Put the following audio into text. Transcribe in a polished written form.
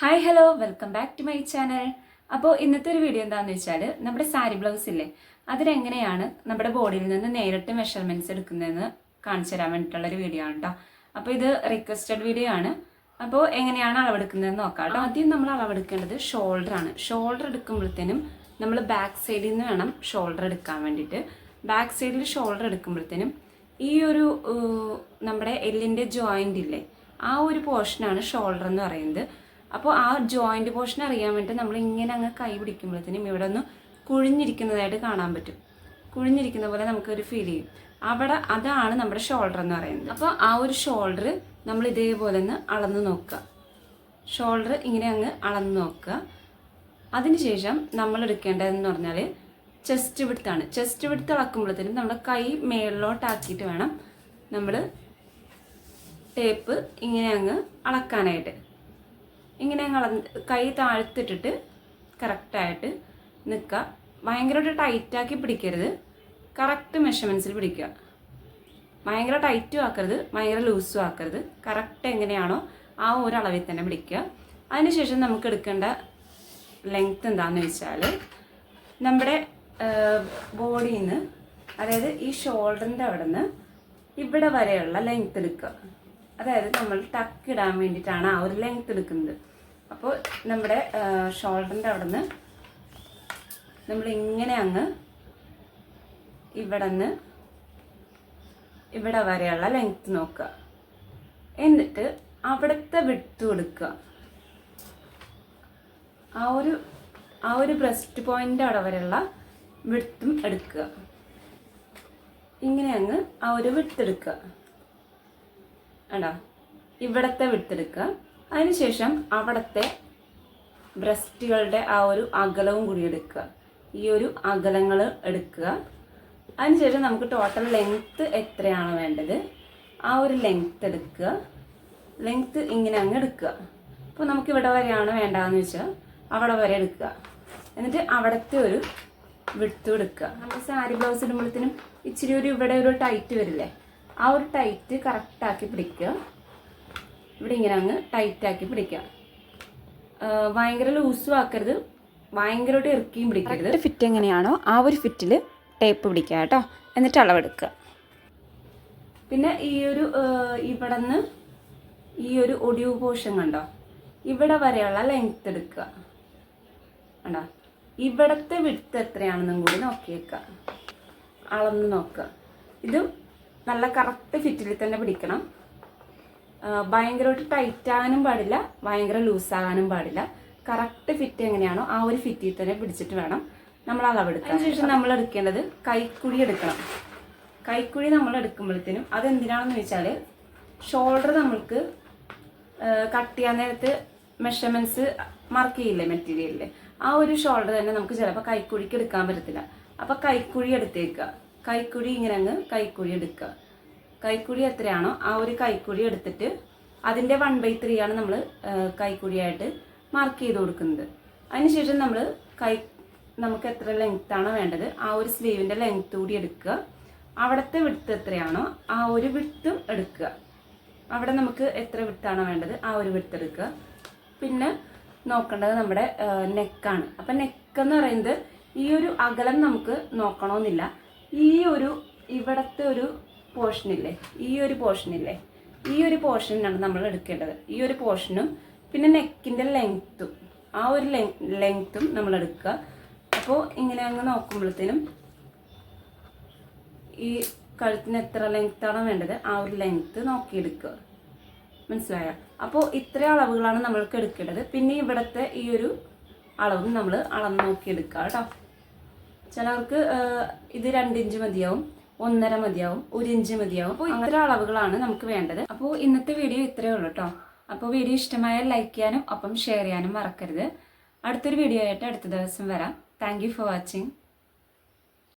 Hi hello welcome back to my channel. അപ്പോൾ ഇന്നത്തെ ഒരു വീഡിയോ എന്താണെന്ന് വെച്ചാൽ നമ്മുടെ സാരി ബ്ലൗസ് ഇല്ലേ, അതിനെങ്ങനെയാണ് നമ്മുടെ ബോഡിയിൽ നിന്ന് നേരിട്ട് മെഷർമെൻറ്റ്സ് എടുക്കുന്നതെന്ന് കാണിച്ചു തരാൻ വേണ്ടിയിട്ടുള്ളൊരു വീഡിയോ ആണ് കേട്ടോ. അപ്പോൾ ഇത് റിക്വസ്റ്റഡ് വീഡിയോ ആണ്. അപ്പോൾ എങ്ങനെയാണ് അളവെടുക്കുന്നതെന്ന് നോക്കാം കേട്ടോ. ആദ്യം നമ്മൾ അളവെടുക്കേണ്ടത് ഷോൾഡറാണ്. ഷോൾഡർ എടുക്കുമ്പോഴത്തേനും നമ്മൾ ബാക്ക് സൈഡിൽ നിന്ന് വേണം ഷോൾഡർ എടുക്കാൻ വേണ്ടിയിട്ട്. ബാക്ക് സൈഡിൽ ഷോൾഡർ എടുക്കുമ്പോഴത്തേനും ഈ ഒരു നമ്മുടെ എല്ലിൻ്റെ ജോയിൻ്റ് ഇല്ലേ, ആ ഒരു പോർഷനാണ് ഷോൾഡർ എന്ന് പറയുന്നത്. അപ്പോൾ ആ ജോയിൻറ്റ് പോർഷൻ അറിയാൻ വേണ്ടി നമ്മൾ ഇങ്ങനെ അങ്ങ് കൈ പിടിക്കുമ്പോഴത്തേനും ഇവിടെ ഒന്ന് കുഴിഞ്ഞിരിക്കുന്നതായിട്ട് കാണാൻ പറ്റും. കുഴിഞ്ഞിരിക്കുന്ന പോലെ നമുക്കൊരു ഫീൽ ചെയ്യും. അതാണ് നമ്മുടെ ഷോൾഡർ എന്ന് പറയുന്നത്. അപ്പോൾ ആ ഒരു ഷോൾഡർ നമ്മൾ ഇതേപോലെ ഒന്ന് അളന്ന് നോക്കുക. ഷോൾഡർ ഇങ്ങനെ അങ്ങ് അളന്ന് നോക്കുക. അതിനുശേഷം നമ്മൾ എടുക്കേണ്ടതെന്ന് പറഞ്ഞാൽ ചെസ്റ്റ് വിഡ്ത്താണ്. ചെസ്റ്റ് വിഡ്ത്ത് അളക്കുമ്പോഴത്തേനും നമ്മുടെ കൈ മേളിലോട്ടാക്കിയിട്ട് വേണം നമ്മൾ ടേപ്പ് ഇങ്ങനെ അങ്ങ് അളക്കാനായിട്ട്. ഇങ്ങനെ കൈ താഴ്ത്തിട്ടിട്ട് കറക്റ്റായിട്ട് നിൽക്കുക. ഭയങ്കരമായിട്ട് ടൈറ്റാക്കി പിടിക്കരുത്, കറക്റ്റ് മെഷർമെൻറ്റ്സിൽ പിടിക്കുക. ഭയങ്കര ടൈറ്റും ആക്കരുത്, ഭയങ്കര ലൂസും ആക്കരുത്. കറക്റ്റ് എങ്ങനെയാണോ ആ ഒരു അളവിൽ തന്നെ പിടിക്കുക. അതിനുശേഷം നമുക്ക് എടുക്കേണ്ട ലെങ്ത്ത് എന്താണെന്ന് വെച്ചാൽ നമ്മുടെ ബോഡിയിൽ നിന്ന്, അതായത് ഈ ഷോൾഡറിൻ്റെ അവിടെ നിന്ന് ഇവിടെ വരെയുള്ള ലെങ്ത്ത് എടുക്കുക. അതായത് നമ്മൾ ടക്ക് ഇടാൻ വേണ്ടിയിട്ടാണ് ആ ഒരു ലെങ്ത്ത് എടുക്കുന്നത്. അപ്പോൾ നമ്മുടെ ഷോൾഡറിൻ്റെ അവിടെ നിന്ന് നമ്മളിങ്ങനെ അങ്ങ് ഇവിടെ വരെയുള്ള ലെങ്ത്ത് നോക്കുക. എന്നിട്ട് അവിടുത്തെ വിഡ്ത്ത് കൊടുക്കുക. ആ ഒരു ബ്രസ്റ്റ് പോയിൻ്റ് അവിടെ വരെയുള്ള വിഡ്ത്തും എടുക്കുക. ഇങ്ങനെ അങ്ങ് ആ ഒരു വിഡ്ത്ത് എടുക്കുക. ഇവിടത്തെ വിട്ടെടുക്കുക. അതിനുശേഷം അവിടത്തെ ബ്രസ്റ്റുകളുടെ ആ ഒരു അകലവും കൂടി എടുക്കുക. ഈ ഒരു അകലങ്ങൾ എടുക്കുക. അതിനുശേഷം നമുക്ക് ടോട്ടൽ ലെങ്ത്ത് എത്രയാണ് വേണ്ടത് ആ ഒരു ലെങ്ത്ത് എടുക്കുക. ലെങ്ത്ത് ഇങ്ങനെ അങ്ങ് എടുക്കുക. അപ്പോൾ നമുക്ക് ഇവിടെ വരെയാണ് വേണ്ടതെന്ന് വെച്ചാൽ അവിടെ വരെ എടുക്കുക. എന്നിട്ട് അവിടത്തെ ഒരു വിട്ത്തും എടുക്കുക. നമ്മൾ സാരി ബ്ലൗസ് ഇടുമ്പോഴത്തേനും ഇച്ചിരി ഇവിടെ ഒരു ടൈറ്റ് വരില്ലേ, ആ ഒരു ടൈറ്റ് കറക്റ്റാക്കി പിടിക്കുക. ഇവിടെ ഇങ്ങനെ അങ്ങ് ടൈറ്റാക്കി പിടിക്കുക. ഭയങ്കര ലൂസും ആക്കരുത്, ഭയങ്കരമായിട്ട് ഇറുക്കിയും പിടിക്കരുത്. ഫിറ്റ് എങ്ങനെയാണോ ആ ഒരു ഫിറ്റിൽ ടേപ്പ് പിടിക്കുക കേട്ടോ. എന്നിട്ട് അളവെടുക്കുക. പിന്നെ ഈ ഒരു ഇവിടെ നിന്ന് ഈ ഒരു ഒടിവ് പോർഷൻ കണ്ടോ, ഇവിടെ വരെയുള്ള ലെങ്ത്ത് എടുക്കുക. കണ്ടോ, ഇവിടത്തെ വിഡ്ത്ത് എത്രയാണെന്നും കൂടി നോക്കിയേക്കുക, അളന്ന് നോക്കുക. ഇത് നല്ല കറക്റ്റ് ഫിറ്റിൽ തന്നെ പിടിക്കണം. ഭയങ്കരമായിട്ട് ടൈറ്റ് ആകാനും പാടില്ല, ഭയങ്കര ലൂസാകാനും പാടില്ല. കറക്റ്റ് ഫിറ്റ് എങ്ങനെയാണോ ആ ഒരു ഫിറ്റിൽ തന്നെ പിടിച്ചിട്ട് വേണം നമ്മൾ അളവെടുക്കാൻ. അതിനുശേഷം നമ്മൾ എടുക്കേണ്ടത് കൈക്കുഴി എടുക്കണം. കൈക്കുഴി നമ്മൾ എടുക്കുമ്പോഴത്തേനും അതെന്തിനാണെന്ന് വെച്ചാൽ ഷോൾഡർ നമ്മൾക്ക് കട്ട് ചെയ്യാൻ നേരത്ത് മെഷർമെൻറ്റ്സ് മാർക്ക് ചെയ്യില്ലേ മെറ്റീരിയലിൽ, ആ ഒരു ഷോൾഡർ തന്നെ നമുക്ക് ചിലപ്പോൾ കൈക്കുഴിക്ക് എടുക്കാൻ പറ്റത്തില്ല. അപ്പോൾ കൈക്കുഴി എടുത്തേക്കുക. കൈക്കുഴി ഇങ്ങനെ അങ്ങ് കൈക്കുഴി എടുക്കുക. കൈക്കുഴി എത്രയാണോ ആ ഒരു കൈക്കുഴി എടുത്തിട്ട് അതിൻ്റെ 1/3 ആണ് നമ്മൾ കൈക്കുഴിയായിട്ട് മാർക്ക് ചെയ്ത് കൊടുക്കുന്നത്. അതിനുശേഷം നമുക്ക് എത്ര ലെങ്ത്താണോ വേണ്ടത് ആ ഒരു സ്ലീവിൻ്റെ ലെങ്ത്ത് കൂടി എടുക്കുക. അവിടുത്തെ വിഡ്ത്ത് എത്രയാണോ ആ ഒരു വിഡ്ത്തും എടുക്കുക. അവിടെ നമുക്ക് എത്ര വിഡ്ത്താണോ വേണ്ടത് ആ ഒരു വിഡ്ത്ത് എടുക്കുക. പിന്നെ നോക്കേണ്ടത് നമ്മുടെ നെക്കാണ്. അപ്പം നെക്കെന്ന് പറയുന്നത് ഈ ഒരു അകലം നമുക്ക് നോക്കണമെന്നില്ല. ഇവിടത്തെ ഒരു പോർഷനില്ലേ, ഈ ഒരു പോർഷനാണ് നമ്മൾ എടുക്കേണ്ടത്. ഈ ഒരു പോർഷനും പിന്നെ നെക്കിൻ്റെ ലെങ്ത്തും, ആ ഒരു ലെങ്ത്തും നമ്മൾ എടുക്കുക. അപ്പോൾ ഇങ്ങനെ അങ്ങ് നോക്കുമ്പോഴത്തേനും ഈ കഴുത്തിന് എത്ര ലെങ്ത്താണോ വേണ്ടത് ആ ഒരു ലെങ്ത്ത് നോക്കിയെടുക്കുക. മനസ്സിലായോ? അപ്പോൾ ഇത്ര അളവുകളാണ് നമ്മൾക്ക് എടുക്കേണ്ടത്. പിന്നെ ഇവിടുത്തെ ഈ ഒരു അളവും നമ്മൾ അളന്ന് നോക്കിയെടുക്കുക കേട്ടോ. ചിലർക്ക് ഇത് 2 ഇഞ്ച് മതിയാവും, 1.5 മതിയാവും, 1 ഇഞ്ച് മതിയാവും. അപ്പോൾ ഇത്ര അളവുകളാണ് നമുക്ക് വേണ്ടത്. അപ്പോൾ ഇന്നത്തെ വീഡിയോ ഇത്രയേ ഉള്ളൂ കേട്ടോ. അപ്പോൾ വീഡിയോ ഇഷ്ടമായാൽ ലൈക്ക് ചെയ്യാനും ഒപ്പം ഷെയർ ചെയ്യാനും മറക്കരുത്. അടുത്തൊരു വീഡിയോ ആയിട്ട് അടുത്ത ദിവസം വരാം. Thank you for watching.